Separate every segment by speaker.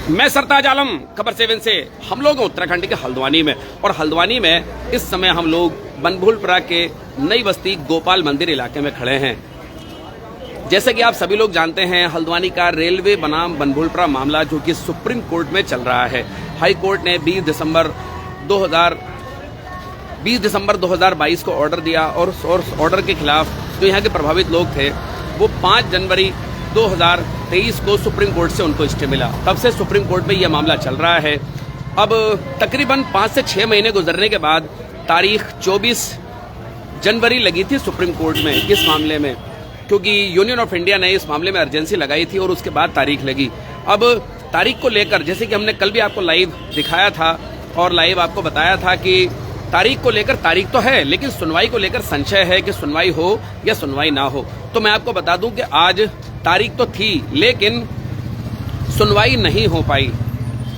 Speaker 1: मैं सरताज आलम, खबर 7 से हम लोग हैं उत्तराखंड के हल्द्वानी में। और हल्द्वानी में इस समय हम लोग बनभूलपुरा के नई बस्ती गोपाल मंदिर इलाके में खड़े हैं। जैसे कि आप सभी लोग जानते हैं, हल्द्वानी का रेलवे बनाम बनभूलपुरा मामला जो कि सुप्रीम कोर्ट में चल रहा है। हाई कोर्ट ने 20 दिसंबर 2022 को ऑर्डर दिया और उस ऑर्डर के खिलाफ जो यहाँ के प्रभावित लोग थे वो 5 जनवरी 2023 को सुप्रीम कोर्ट से उनको स्टे मिला। तब से सुप्रीम कोर्ट में यह मामला चल रहा है। अब तकरीबन 5 से 6 महीने गुजरने के बाद तारीख 24 जनवरी लगी थी सुप्रीम कोर्ट में इस मामले में, क्योंकि यूनियन ऑफ इंडिया ने इस मामले में अर्जेंसी लगाई थी और उसके बाद तारीख लगी। अब तारीख को लेकर जैसे कि हमने कल भी आपको लाइव दिखाया था और लाइव आपको बताया था कि तारीख को लेकर तारीख तो है, लेकिन सुनवाई को लेकर संशय है कि सुनवाई हो या सुनवाई ना हो। तो मैं आपको बता दूं कि आज तारीख तो थी लेकिन सुनवाई नहीं हो पाई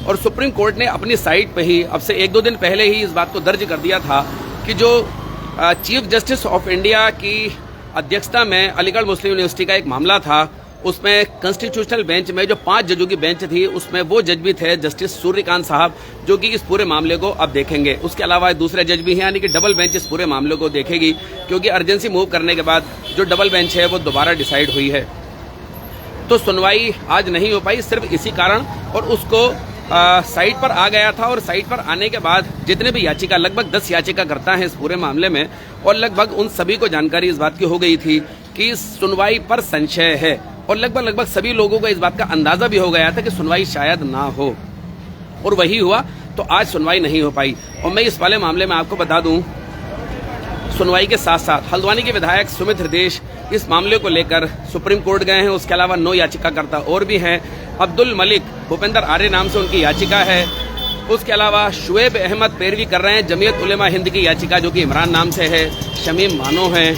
Speaker 1: और सुप्रीम कोर्ट ने अपनी साइट पे ही अब से 1-2 दिन पहले ही इस बात को दर्ज कर दिया था कि जो चीफ जस्टिस ऑफ इंडिया की अध्यक्षता में अलीगढ़ मुस्लिम यूनिवर्सिटी का एक मामला था, उसमें कॉन्स्टिट्यूशनल बेंच में जो 5 जजों की बेंच थी उसमें वो जज भी थे जस्टिस सूर्यकांत साहब, जो कि इस पूरे मामले को अब देखेंगे। उसके अलावा दूसरे जज भी हैं, यानी कि डबल बेंच इस पूरे मामले को देखेगी, क्योंकि अर्जेंसी मूव करने के बाद जो डबल बेंच है वो दोबारा डिसाइड हुई है। तो सुनवाई आज नहीं हो पाई सिर्फ इसी कारण, और उसको साइट पर आ गया था और साइट पर आने के बाद जितने भी याचिका, लगभग 10 याचिका करता है इस पूरे मामले में, और लगभग उन सभी को जानकारी इस बात की हो गई थी कि सुनवाई पर संशय है और लगभग सभी लोगों को इस बात का अंदाजा भी हो गया था कि सुनवाई शायद ना हो, और वही हुआ। तो आज सुनवाई नहीं हो पाई। और मैं इस वाले मामले में आपको बता दूं, सुनवाई के साथ साथ हल्द्वानी के विधायक सुमित हृदेश इस मामले को लेकर सुप्रीम कोर्ट गए हैं। उसके अलावा 9 याचिकाकर्ता और भी हैं। अब्दुल मलिक भूपेंद्र आर्य नाम से उनकी याचिका है। उसके अलावा शुएब अहमद पैरवी कर रहे हैं जमीयत उलेमा हिंद की याचिका जो कि इमरान नाम से है। शमीम मानो है,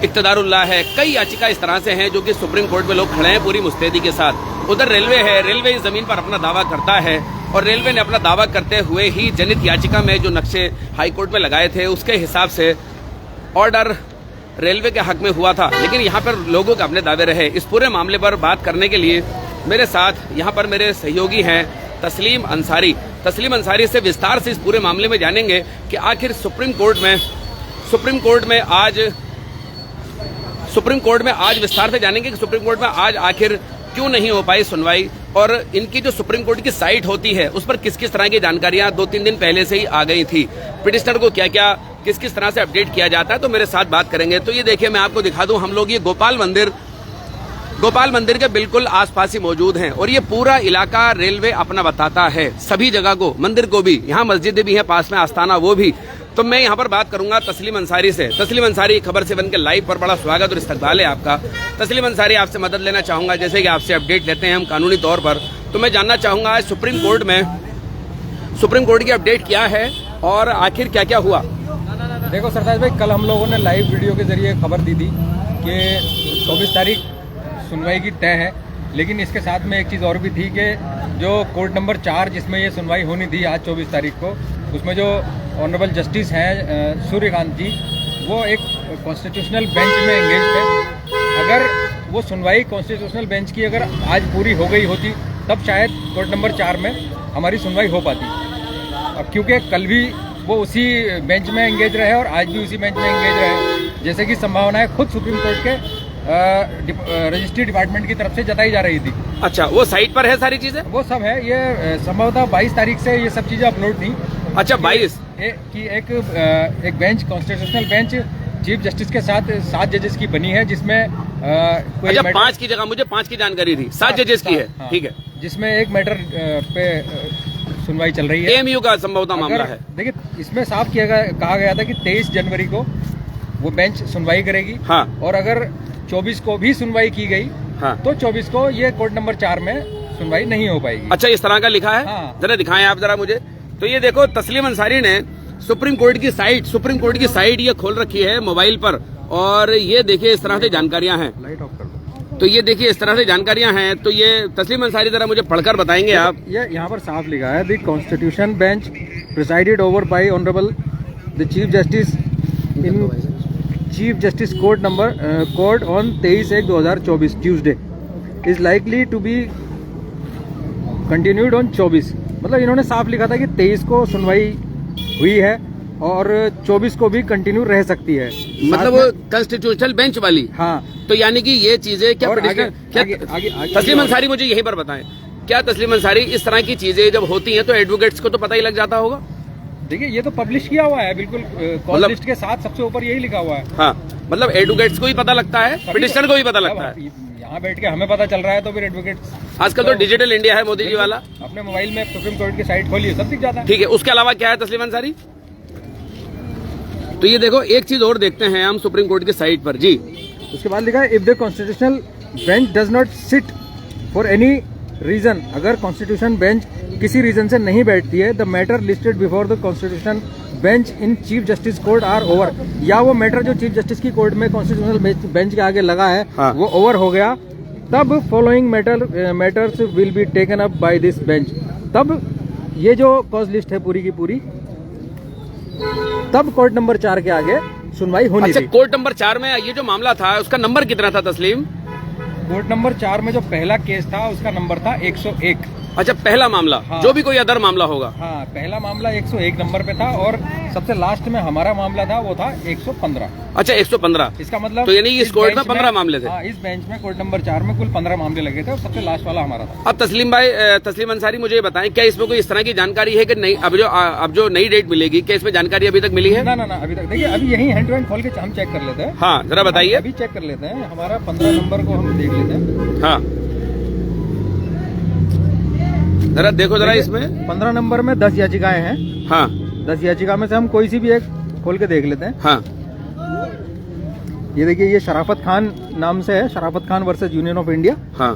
Speaker 1: इक्तदारुल्लाह है, कई याचिका इस तरह से हैं जो कि सुप्रीम कोर्ट में लोग खड़े हैं पूरी मुस्तैदी के साथ। उधर रेलवे है, रेलवे इस जमीन पर अपना दावा करता है और रेलवे ने अपना दावा करते हुए ही जनित याचिका में जो नक्शे हाईकोर्ट में लगाए थे उसके हिसाब से ऑर्डर रेलवे के हक में हुआ था, लेकिन यहाँ पर लोगों के अपने दावे रहे। इस पूरे मामले पर बात करने के लिए मेरे साथ यहाँ पर मेरे सहयोगी हैं तस्लीम अंसारी। तस्लीम अंसारी से विस्तार से इस पूरे मामले में जानेंगे कि आखिर सुप्रीम कोर्ट में आज विस्तार से जानेंगे कि सुप्रीम कोर्ट में आज आखिर क्यों नहीं हो पाई सुनवाई, और इनकी जो सुप्रीम कोर्ट की साइट होती है उस पर किस किस तरह की जानकारियां 2-3 दिन पहले से ही आ गई थी, पिटिशनर को क्या क्या किस किस तरह से अपडेट किया जाता है। तो मेरे साथ बात करेंगे। तो ये देखिए, मैं आपको दिखा दूं, हम लोग ये गोपाल मंदिर के बिल्कुल आसपास ही मौजूद हैं और ये पूरा इलाका रेलवे अपना बताता है, सभी जगह को, मंदिर को भी, यहाँ मस्जिदें भी हैं पास में, आस्थाना वो भी। तो मैं यहाँ पर बात करूंगा तस्लीम अंसारी से। तस्लीम अंसारी, खबर 7 के लाइव पर बड़ा स्वागत और इस्तकबाल है आपका। तस्लीम अंसारी, आपसे मदद लेना चाहूंगा, जैसे कि आपसे अपडेट लेते हैं हम कानूनी तौर पर। तो मैं जानना चाहूंगा आज सुप्रीम कोर्ट की अपडेट क्या है और आखिर क्या क्या हुआ।
Speaker 2: देखो सरताज भाई, कल हम लोगों ने लाइव वीडियो के जरिए खबर दी थी कि 24 तारीख सुनवाई की तय है, लेकिन इसके साथ में एक चीज़ और भी थी कि जो कोर्ट नंबर 4 जिसमें ये सुनवाई होनी थी आज 24 तारीख को, उसमें जो ऑनरेबल जस्टिस हैं सूर्यकांत जी, वो एक कॉन्स्टिट्यूशनल बेंच में एंगेज थे। अगर वो सुनवाई कॉन्स्टिट्यूशनल बेंच की अगर आज पूरी हो गई होती तब शायद कोर्ट नंबर 4 में हमारी सुनवाई हो पाती। अब क्योंकि कल भी वो उसी बेंच में एंगेज रहे और आज भी उसी बेंच में एंगेज रहे, जैसे कि संभावना है खुद सुप्रीम कोर्ट के रजिस्ट्री डिपार्टमेंट की तरफ से जताई जा रही थी।
Speaker 1: अच्छा, वो साइट पर है सारी चीजें?
Speaker 2: वो सब है। ये संभवतः 22 तारीख से ये सब चीजें अपलोड थी।
Speaker 1: अच्छा, 22
Speaker 2: की एक bench, constitutional bench chief justice के साथ 7 जजेस की बनी है, जिसमें कोई
Speaker 1: 5 की जगह मुझे 5 की जानकारी थी, 7 जजेस की है। ठीक है,
Speaker 2: जिसमें एक मैटर पे सुनवाई चल रही है।
Speaker 1: एएमयू का संभवतः मामला है।
Speaker 2: देखिए, इसमें साफ कहा गया था कि 23 जनवरी को वो बेंच सुनवाई करेगी।
Speaker 1: हाँ।
Speaker 2: और अगर 24 को भी सुनवाई की गई, हाँ, तो 24 को ये कोर्ट नंबर 4 में सुनवाई नहीं हो पाएगी।
Speaker 1: अच्छा, इस तरह का लिखा है।
Speaker 2: हाँ।
Speaker 1: जरा दिखाएं आप जरा मुझे। तो ये देखो, तस्लीम अंसारी ने सुप्रीम कोर्ट की साइट ये खोल रखी है मोबाइल पर, और ये देखिए इस तरह से जानकारियां हैं।
Speaker 2: लाइट ऑफ कर दो।
Speaker 1: तो ये देखिए इस तरह से जानकारियां हैं। तो ये तस्लीम अंसारी जरा मुझे पढ़कर बताएंगे आप।
Speaker 2: ये यहाँ पर साफ लिखा है, the constitution bench presided over by honourable the chief justice in chief justice court on 23/1/2024 Tuesday is likely to be continued on 24, मतलब इन्होंने साफ लिखा था कि 23 को सुनवाई हुई है और 24 को भी कंटिन्यू रह सकती है,
Speaker 1: मतलब वो कॉन्स्टिट्यूशनल बेंच वाली।
Speaker 2: हाँ,
Speaker 1: तो यानी कि ये चीजें क्या
Speaker 2: और
Speaker 1: तस्लीम अंसारी मुझे यही पर बताएं, क्या तस्लीम अंसारी इस तरह की चीजें जब होती हैं तो एडवोकेट्स को तो पता ही लग जाता होगा?
Speaker 2: देखिए ये तो पब्लिश किया हुआ है बिल्कुल, कॉल लिस्ट के साथ सबसे ऊपर यही लिखा हुआ है।
Speaker 1: हाँ, मतलब एडवोकेट्स को ही पता लगता है, पिटिशनर को भी पता लगता है।
Speaker 2: यहाँ बैठ के हमें पता चल रहा है तो फिर एडवोकेट्स,
Speaker 1: आजकल तो डिजिटल इंडिया है मोदी जी वाला,
Speaker 2: अपने मोबाइल में सुप्रीम कोर्ट की साइट खोलिए, सब दिख जाता है।
Speaker 1: ठीक है, उसके अलावा क्या है तस्लीम अंसारी? तो ये देखो एक चीज और देखते हैं हम सुप्रीम कोर्ट की साइट पर जी।
Speaker 2: उसके बाद लिखा है if the constitutional bench does not sit for any reason, अगर कॉन्स्टिट्यूशन बेंच किसी रीजन से नहीं बैठती है, the matter listed before the constitution bench in chief justice court are over, या वो मैटर जो चीफ जस्टिस की कोर्ट में कॉन्स्टिट्यूशनल बेंच के आगे लगा है,
Speaker 1: हाँ,
Speaker 2: वो ओवर हो गया, तब following matters will be taken up by this bench, तब ये जो कॉज लिस्ट है पूरी की पूरी, तब कोर्ट नंबर 4 के आगे सुनवाई होनी
Speaker 1: अच्छा,
Speaker 2: थी।
Speaker 1: कोर्ट नंबर 4 में ये जो मामला था उसका नंबर कितना था तस्लीम?
Speaker 2: कोर्ट नंबर 4 में जो पहला केस था उसका नंबर था 101।
Speaker 1: अच्छा, पहला मामला,
Speaker 2: हाँ,
Speaker 1: जो भी कोई अदर मामला होगा।
Speaker 2: हाँ, पहला मामला 101 नंबर पे था और सबसे लास्ट में हमारा मामला था वो था 115।
Speaker 1: अच्छा, 115।
Speaker 2: इसका मतलब
Speaker 1: तो यानी इस कोर्ट में 15 मामले थे।
Speaker 2: हाँ, इस बेंच में कोर्ट नंबर 4 में कुल 15 मामले लगे थे और सबसे लास्ट वाला हमारा था।
Speaker 1: अब तस्लीम अंसारी मुझे ये बताएं, क्या इसमें कोई इस तरह की जानकारी है कि नहीं, अब जो नई डेट मिलेगी, क्या इसमें जानकारी अभी तक मिली है?
Speaker 2: ना अभी तक देखिए, अभी यही हैंड टू हैंड खोल के हम चेक कर लेते हैं।
Speaker 1: हाँ, जरा बताइए।
Speaker 2: अभी चेक कर लेते हैं, हमारा 15 नंबर को हम देख लेते हैं।
Speaker 1: हाँ, जरा देखो जरा इसमें
Speaker 2: 15 नंबर में 10 याचिकाएं हैं।
Speaker 1: हाँ,
Speaker 2: 10 याचिका में से हम कोई सी भी एक खोल के देख लेते हैं।
Speaker 1: हाँ,
Speaker 2: ये देखिए, ये शराफत खान नाम से है, शराफत Khan versus union of India.
Speaker 1: हाँ,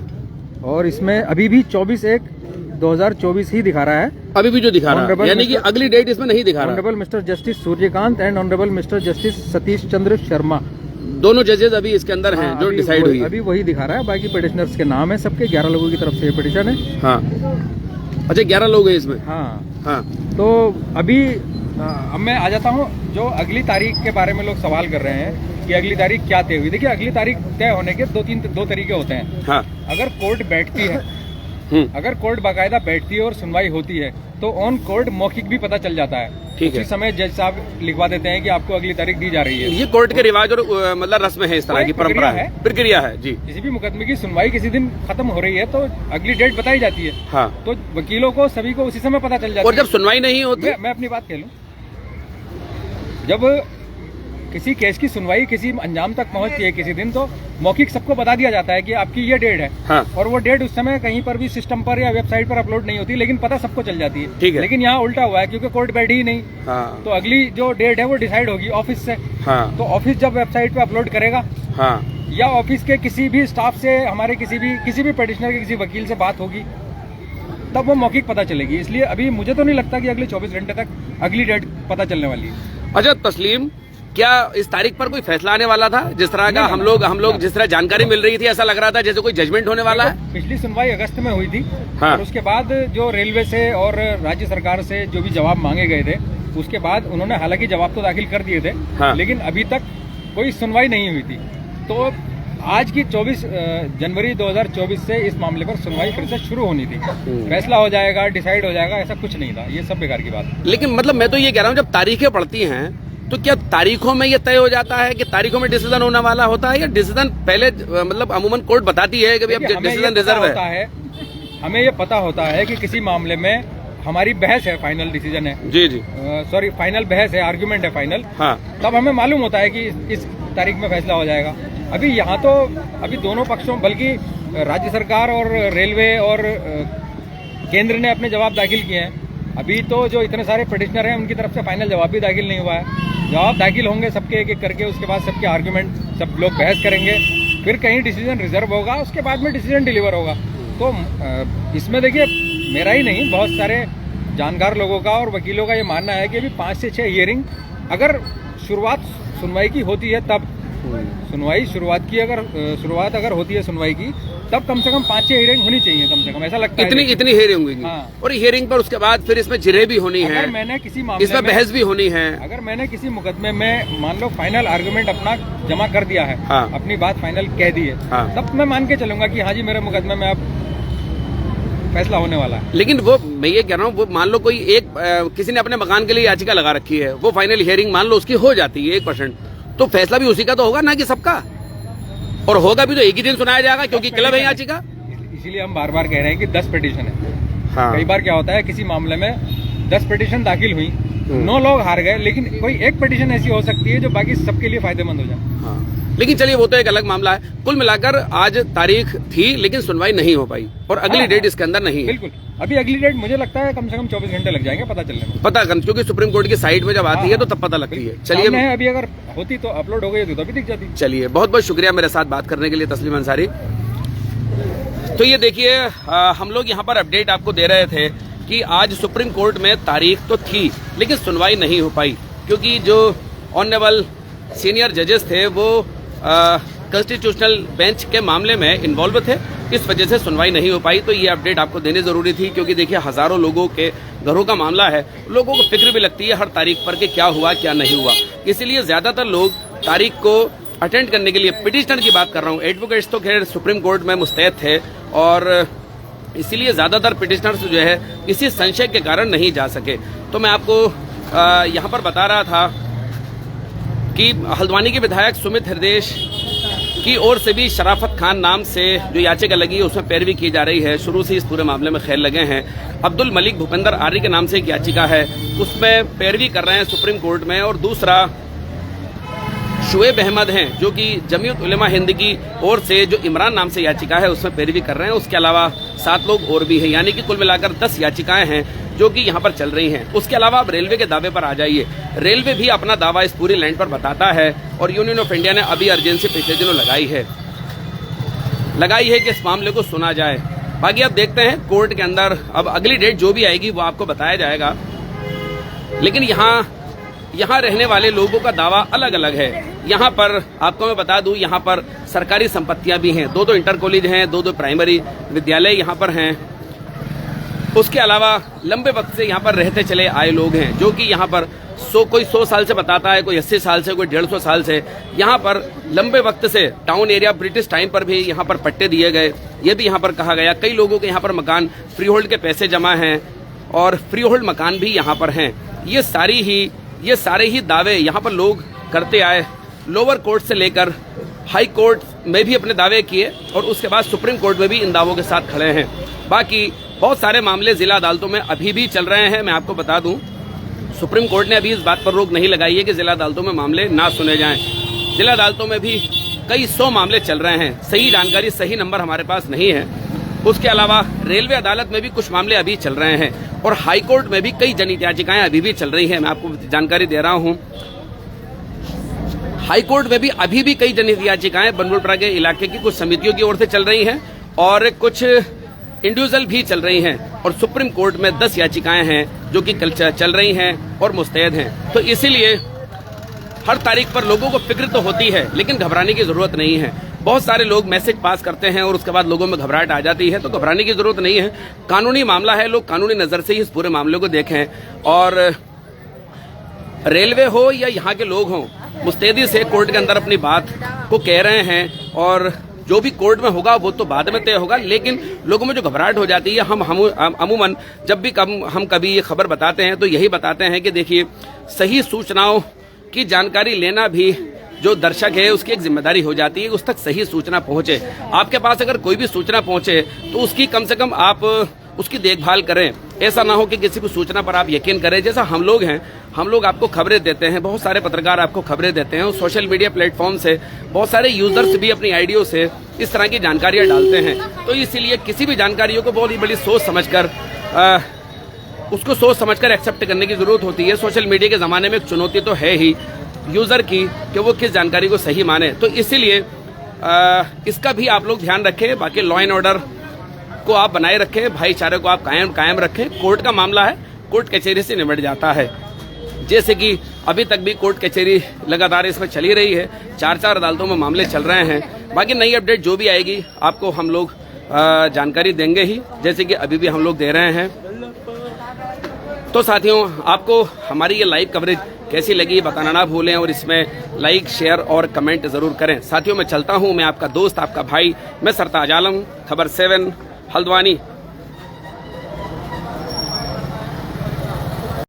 Speaker 2: और इसमें अभी भी 24/1/2024 ही दिखा रहा है।
Speaker 1: अभी भी जो दिखा रहा है, यानी कि अगली डेट इसमें नहीं दिखा रहा।
Speaker 2: Honourable mister justice Surya Kant and honourable mister justice Satish Chandra Sharma,
Speaker 1: दोनों जजेस अभी इसके अंदर हैं जो डिसाइड हुई है।
Speaker 2: अभी वही दिखा रहा है, बाकी पिटिशनर्स के नाम है सबके, 11 लोगों की तरफ से ये पिटिशन है।
Speaker 1: हाँ, अच्छा, 11 लोग हैं इसमें।
Speaker 2: हाँ,
Speaker 1: हाँ,
Speaker 2: तो अभी अब मैं आ जाता हूँ जो अगली तारीख के बारे में लोग सवाल कर रहे हैं कि अगली तारीख क्या तय हुई। देखिए, अगली तारीख तय होने के दो तरीके होते हैं।
Speaker 1: हाँ,
Speaker 2: अगर कोर्ट बैठती है, अगर कोर्ट बाकायदा बैठती है और सुनवाई होती है तो ऑन कोर्ट मौखिक भी पता चल जाता है।
Speaker 1: ठीक है,
Speaker 2: उसी समय जज साहब लिखवा देते हैं कि आपको अगली तारीख दी जा रही है।
Speaker 1: ये कोर्ट के रिवाज और मतलब रस्म है, इस तरह की परंपरा है, प्रक्रिया है जी।
Speaker 2: किसी भी मुकदमे की सुनवाई किसी दिन खत्म हो रही है तो अगली डेट बताई जाती है।
Speaker 1: हाँ,
Speaker 2: तो वकीलों को सभी को उसी समय पता चल जाता है।
Speaker 1: और जब सुनवाई नहीं होती,
Speaker 2: मैं अपनी बात कह लूं, जब किसी केस की सुनवाई किसी अंजाम तक पहुंचती है किसी दिन, तो मौखिक सबको बता दिया जाता है कि आपकी ये डेट है।
Speaker 1: हाँ,
Speaker 2: और वो डेट उस समय कहीं पर भी सिस्टम पर या वेबसाइट पर अपलोड नहीं होती, लेकिन पता सबको चल जाती है।
Speaker 1: ठीक है,
Speaker 2: लेकिन यहाँ उल्टा हुआ है, क्योंकि कोर्ट बैठी ही नहीं।
Speaker 1: हाँ,
Speaker 2: तो अगली जो डेट है वो डिसाइड होगी ऑफिस से।
Speaker 1: हाँ,
Speaker 2: तो ऑफिस जब वेबसाइट पे अपलोड करेगा,
Speaker 1: हाँ,
Speaker 2: या ऑफिस के किसी भी स्टाफ से, हमारे किसी भी पिटिशनर के किसी वकील से बात होगी, तब वो मौखिक पता चलेगी। इसलिए अभी मुझे तो नहीं लगता कि अगले 24 घंटे तक अगली डेट पता चलने वाली है।
Speaker 1: अच्छा तस्लीम, क्या इस तारीख पर कोई फैसला आने वाला था? जिस तरह का हम लोग जिस तरह जानकारी मिल रही थी, ऐसा लग रहा था जैसे कोई जजमेंट होने वाला है।
Speaker 2: पिछली सुनवाई अगस्त में हुई थी।
Speaker 1: हाँ,
Speaker 2: और उसके बाद जो रेलवे से और राज्य सरकार से जो भी जवाब मांगे गए थे, उसके बाद उन्होंने हालांकि जवाब तो दाखिल कर दिए थे। हाँ, लेकिन अभी तक कोई सुनवाई नहीं हुई थी। तो आज की 24 जनवरी 2024 से इस मामले पर सुनवाई फिर से शुरू होनी थी। फैसला हो जाएगा, डिसाइड हो जाएगा, ऐसा कुछ नहीं था। ये सब बेकार की बात है।
Speaker 1: लेकिन मतलब मैं तो ये कह रहा हूँ, जब तारीखें पड़ती हैं तो क्या तारीखों में ये तय हो जाता है कि तारीखों में डिसीजन होने वाला होता है, या डिसीजन पहले मतलब अमूमन कोर्ट बताती है कि अब डिसीजन रिजर्व है?
Speaker 2: हमें ये पता होता है कि किसी मामले में हमारी बहस है, फाइनल डिसीजन है।
Speaker 1: जी,
Speaker 2: सॉरी, फाइनल बहस है, आर्गुमेंट है फाइनल।
Speaker 1: हाँ,
Speaker 2: तब हमें मालूम होता है कि इस तारीख में फैसला हो जाएगा। अभी यहाँ तो अभी दोनों पक्षों, बल्कि राज्य सरकार और रेलवे और केंद्र ने अपने जवाब दाखिल किए हैं। अभी तो जो इतने सारे पिटिशनर हैं उनकी तरफ से फाइनल जवाब भी दाखिल नहीं हुआ है। जवाब दाखिल होंगे सबके एक एक करके, उसके बाद सबके आर्गुमेंट, सब लोग बहस करेंगे, फिर कहीं डिसीजन रिजर्व होगा, उसके बाद में डिसीजन डिलीवर होगा। तो इसमें देखिए, मेरा ही नहीं, बहुत सारे जानकार लोगों का और वकीलों का ये मानना है कि अभी 5 से 6 हियरिंग, अगर शुरुआत सुनवाई की होती है तब शुरुआत अगर होती है सुनवाई की, तब कम से कम 5-6 हियरिंग होनी चाहिए, कम से कम, ऐसा लगता है।
Speaker 1: इतनी हियरिंग होगी। हाँ। और हियरिंग पर उसके बाद फिर इसमें जिरे भी होनी है,
Speaker 2: मैंने किसी मामले
Speaker 1: इसमें बहस भी होनी है।
Speaker 2: अगर मैंने किसी मुकदमे में मान लो फाइनल आर्गुमेंट अपना जमा कर दिया है,
Speaker 1: हाँ,
Speaker 2: अपनी बात फाइनल कह दी है,
Speaker 1: हाँ,
Speaker 2: तब मैं मान के चलूंगा कि हाँ जी, मेरे मुकदमे में अब फैसला होने वाला है।
Speaker 1: लेकिन वो मैं ये कह रहा हूँ, वो मान लो कोई एक किसी ने अपने मकान के लिए याचिका लगा रखी है, वो फाइनल हियरिंग मान लो उसकी हो जाती है 1%, तो फैसला भी उसी का तो होगा ना कि सबका, और होगा भी तो एक ही दिन सुनाया जाएगा क्योंकि क्लब है याचिका।
Speaker 2: इसीलिए हम बार बार कह रहे हैं कि 10 पिटीशन है।
Speaker 1: हाँ।
Speaker 2: कई बार क्या होता है, किसी मामले में 10 पिटीशन दाखिल हुई, 9 लोग हार गए, लेकिन कोई एक पिटीशन ऐसी हो सकती है जो बाकी सबके लिए फायदेमंद हो जाए।
Speaker 1: हाँ। लेकिन चलिए वो तो एक अलग मामला है। कुल मिलाकर आज तारीख थी लेकिन सुनवाई नहीं हो पाई और अगली डेट इसके अंदर नहीं है।
Speaker 2: बिल्कुल, अभी अगली डेट मुझे लगता है कम से कम 24 घंटे लग जाएंगे पता चलने में।
Speaker 1: क्योंकि सुप्रीम कोर्ट की साइट में जब आती है तो तब पता लगती है। चलिए,
Speaker 2: अभी अगर होती तो अपलोड हो गई तो अभी दिख जाती।
Speaker 1: चलिए, बहुत बहुत शुक्रिया मेरे साथ बात करने के लिए तस्लीम अंसारी। तो ये देखिए, हम लोग यहाँ पर अपडेट आपको दे रहे थे कि आज सुप्रीम कोर्ट में तारीख तो थी लेकिन सुनवाई नहीं हो पाई क्योंकि जो ऑनरेबल सीनियर जजेस थे वो कॉन्स्टिट्यूशनल बेंच के मामले में इन्वॉल्व थे, इस वजह से सुनवाई नहीं हो पाई। तो ये अपडेट आपको देनी जरूरी थी क्योंकि देखिए हजारों लोगों के घरों का मामला है, लोगों को फिक्र भी लगती है हर तारीख पर कि क्या हुआ क्या नहीं हुआ। इसीलिए ज्यादातर लोग तारीख को अटेंड करने के लिए, पिटिशनर की बात कर रहा हूँ, एडवोकेट्स तो खैर सुप्रीम कोर्ट में मुस्तैद थे और इसीलिए ज्यादातर पिटिशनर्स जो है इसी संशय के कारण नहीं जा सके। तो मैं आपको यहाँ पर बता रहा था कि हल्द्वानी के विधायक सुमित हृदयेश की ओर से भी शराफत खान नाम से जो याचिका लगी है उसमें पैरवी की जा रही है। शुरू से इस पूरे मामले में खैर लगे हैं। अब्दुल मलिक भूपेंद्र आर्य के नाम से एक याचिका है, उसमें पैरवी कर रहे हैं सुप्रीम कोर्ट में। और दूसरा शुएब अहमद हैं जो कि जमीयत उलेमा हिंद की ओर से जो इमरान नाम से याचिका है उसमें पैरवी कर रहे हैं। उसके अलावा 7 लोग और भी हैं, यानी कि कुल मिलाकर 10 याचिकाएं हैं जो कि यहाँ पर चल रही हैं। उसके अलावा अब रेलवे के दावे पर आ जाइए। रेलवे भी अपना दावा इस पूरी लैंड पर बताता है और यूनियन ऑफ इंडिया ने अभी अर्जेंसी पिछले दिनों लगाई है कि इस मामले को सुना जाए। बाकी अब देखते हैं कोर्ट के अंदर, अब अगली डेट जो भी आएगी वो आपको बताया जाएगा। लेकिन यहाँ रहने वाले लोगों का दावा अलग अलग है। यहाँ पर आपको मैं बता दूं, यहाँ पर सरकारी संपत्तियां भी हैं, 2 इंटर कॉलेज हैं, 2 प्राइमरी विद्यालय यहाँ पर हैं। उसके अलावा लंबे वक्त से यहाँ पर रहते चले आए लोग हैं जो कि यहाँ पर कोई 100 साल से बताता है, कोई 80 साल से, कोई 150 साल से यहाँ पर लंबे वक्त से टाउन एरिया ब्रिटिश टाइम पर भी यहाँ पर पट्टे दिए गए, ये भी यहाँ पर कहा गया। कई लोगों के यहाँ पर मकान फ्री होल्ड के पैसे जमा हैं और फ्री होल्ड मकान भी यहाँ पर हैं। ये सारे ही दावे यहाँ पर लोग करते आए। लोअर कोर्ट से लेकर हाई कोर्ट में भी अपने दावे किए और उसके बाद सुप्रीम कोर्ट में भी इन दावों के साथ खड़े हैं। बाकी बहुत सारे मामले जिला अदालतों में अभी भी चल रहे हैं। मैं आपको बता दूं, सुप्रीम कोर्ट ने अभी इस बात पर रोक नहीं लगाई है कि जिला अदालतों में मामले ना सुने जाएं। जिला अदालतों में भी कई 100 मामले चल रहे हैं। सही जानकारी, सही नंबर हमारे पास नहीं है। उसके अलावा रेलवे अदालत में भी कुछ मामले अभी चल रहे हैं और हाई कोर्ट में भी कई जनहित याचिकाएं अभी भी चल रही हैं। मैं आपको जानकारी दे रहा हूं, हाई कोर्ट में भी अभी भी कई जनहित याचिकाएं बनमुलपुरा के इलाके की कुछ समितियों की ओर से चल रही हैं और कुछ इंडिविजुअल भी चल रही हैं। और सुप्रीम कोर्ट में 10 याचिकाएं हैं जो कि कल चल रही हैं और मुस्तैद हैं। तो इसीलिए हर तारीख पर लोगों को फिक्र तो होती है लेकिन घबराने की जरूरत नहीं है। बहुत सारे लोग मैसेज पास करते हैं और उसके बाद लोगों में घबराहट आ जाती है, तो घबराने की जरूरत नहीं है। कानूनी मामला है, लोग कानूनी नजर से ही इस पूरे मामले को देखें। और रेलवे हो या यहाँ के लोग हों, मुस्तैदी से कोर्ट के अंदर अपनी बात को कह रहे हैं और जो भी कोर्ट में होगा वो तो बाद में तय होगा। लेकिन लोगों में जो घबराहट हो जाती है, हम अमूमन जब भी हम कभी ये खबर बताते हैं तो यही बताते हैं कि देखिए, सही सूचनाओं की जानकारी लेना भी जो दर्शक है उसकी एक जिम्मेदारी हो जाती है, उस तक सही सूचना पहुंचे। आपके पास अगर कोई भी सूचना पहुंचे तो उसकी कम से कम आप उसकी देखभाल करें। ऐसा ना हो कि किसी भी सूचना पर आप यकीन करें। जैसा हम लोग हैं, हम लोग आपको खबरें देते हैं, बहुत सारे पत्रकार आपको खबरें देते हैं और सोशल मीडिया प्लेटफॉर्म से बहुत सारे यूजर्स भी अपनी आईडियों से इस तरह की जानकारियां डालते हैं। तो इसीलिए किसी भी जानकारियों को बहुत ही बड़ी सोच समझकर उसको सोच समझकर एक्सेप्ट करने की जरूरत होती है। सोशल मीडिया के जमाने में एक चुनौती तो है ही यूजर की कि वो किस जानकारी को सही माने। तो इसीलिए इसका भी आप लोग ध्यान रखें। बाकी लॉ एंड ऑर्डर को आप बनाए रखें, भाईचारे को आप कायम रखें। कोर्ट का मामला है, कोर्ट कचहरी से निपट जाता है। जैसे कि अभी तक भी कोर्ट कचहरी लगातार इसमें चली रही है, 4 अदालतों में मामले चल रहे हैं। बाकी नई अपडेट जो भी आएगी आपको हम लोग जानकारी देंगे ही, जैसे कि अभी भी हम लोग दे रहे हैं। तो साथियों, आपको हमारी ये लाइव कवरेज कैसी लगी बताना ना भूलें और इसमें लाइक, शेयर और कमेंट जरूर करें। साथियों, मैं चलता हूं, मैं आपका दोस्त, आपका भाई, मैं सरताज आलम, खबर 7 हल्द्वानी।